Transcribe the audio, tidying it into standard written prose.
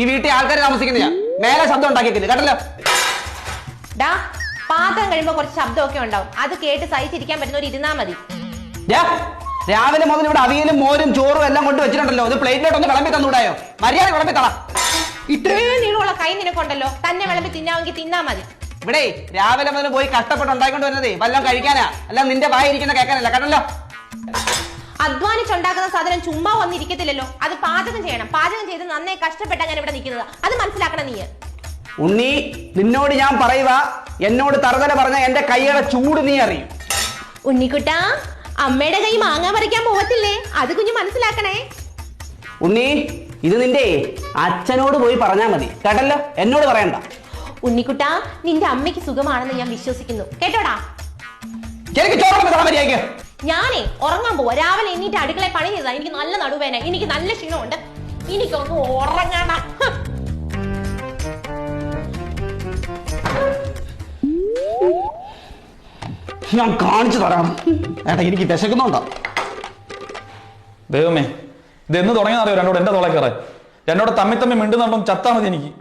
ഈ വീട്ടിൽ ആൾക്കാർ താമസിക്കുന്നില്ല. മേലെ ശബ്ദം ഉണ്ടാക്കിയിട്ടില്ല കേട്ടല്ലോ. പാത്രം കഴിയുമ്പോ കുറച്ച് ശബ്ദമൊക്കെ ഉണ്ടാവും. അത് കേട്ട് സഹിച്ചിരിക്കാൻ പറ്റുന്നവർ ഇരുന്നാ മതി. രാവിലെ മുതൽ ഇവിടെ അവിയലും മോരും ചോറും എല്ലാം കൊണ്ട് വെച്ചിട്ടുണ്ടല്ലോ. ഇത് പ്ലേറ്റിലോട്ട് ഒന്ന് വിളമ്പി തന്നൂടായോ? മര്യാദ വിളമ്പി തള. ഇത്രയും നീളമുള്ള കൈ നിനക്കുണ്ടല്ലോ, തന്നെ വിളമ്പി തിന്നാമെങ്കിൽ തിന്നാ മതി. ഇവിടെ രാവിലെ മുതൽ പോയി കഷ്ടപ്പെട്ട് ഉണ്ടാക്കിക്കൊണ്ട് വരുന്നതേ വല്ലതും കഴിക്കാനാ, അല്ല നിന്റെ വായിരിക്കുന്ന കേൾക്കാനല്ല കേട്ടല്ലോ. അധ്വാനിച്ചുണ്ടാക്കുന്ന സാധനം ചുമ്മാ വന്നിരിക്കത്തില്ലല്ലോ. അത് പാചകം ചെയ്യണം. പാചകം ചെയ്ത് നന്നേ കഷ്ടപ്പെട്ട് അങ്ങനെ ഇവിടെ നിൽക്കുന്നത്. അത് മനസ്സിലാക്കണം നീ. ഉണ്ണി, നിന്നോട് ഞാൻ പറയുക, എന്നോട് തറുതല പറഞ്ഞ എന്റെ കൈയുടെ ചൂട് നീ അറിയും. ഉണ്ണിക്കുട്ടാ, അമ്മയുടെ കൈ മാങ്ങ പറിക്കാൻ പോകത്തില്ലേ? അത് കുഞ്ഞു മനസ്സിലാക്കണേ. ഉണ്ണി, ഇത് നിന്റെ അച്ഛനോട് പോയി പറഞ്ഞാൽ മതി കേട്ടല്ലോ, എന്നോട് പറയണ്ട. ഉണ്ണിക്കുട്ടാ, നിന്റെ അമ്മയ്ക്ക് സുഖമാണെന്ന് ഞാൻ വിശ്വസിക്കുന്നു കേട്ടോടാ. ഞാനേ ഉറങ്ങാൻ പോവാ. രാവിലെ എണീറ്റ് അടുക്കളയിൽ പണി ചെയ്താ. എനിക്ക് നല്ല നടുവേന, എനിക്ക് നല്ല ക്ഷീണമുണ്ട്. എനിക്കൊന്ന് ഉറങ്ങണ. ഞാൻ കാണിച്ചു തരാം. ഏട്ടാ, എനിക്ക് വിശക്കുന്നുണ്ടോ? ദൈവമേ, ഇത് എന്ന് തുടങ്ങിയെന്നറിയോ? രണ്ടോട് എന്റെ തോളെ കയറാൻ. രണ്ടോട് തമ്മി മിണ്ടുന്നുണ്ടോ? ചത്താ മതി എനിക്ക്.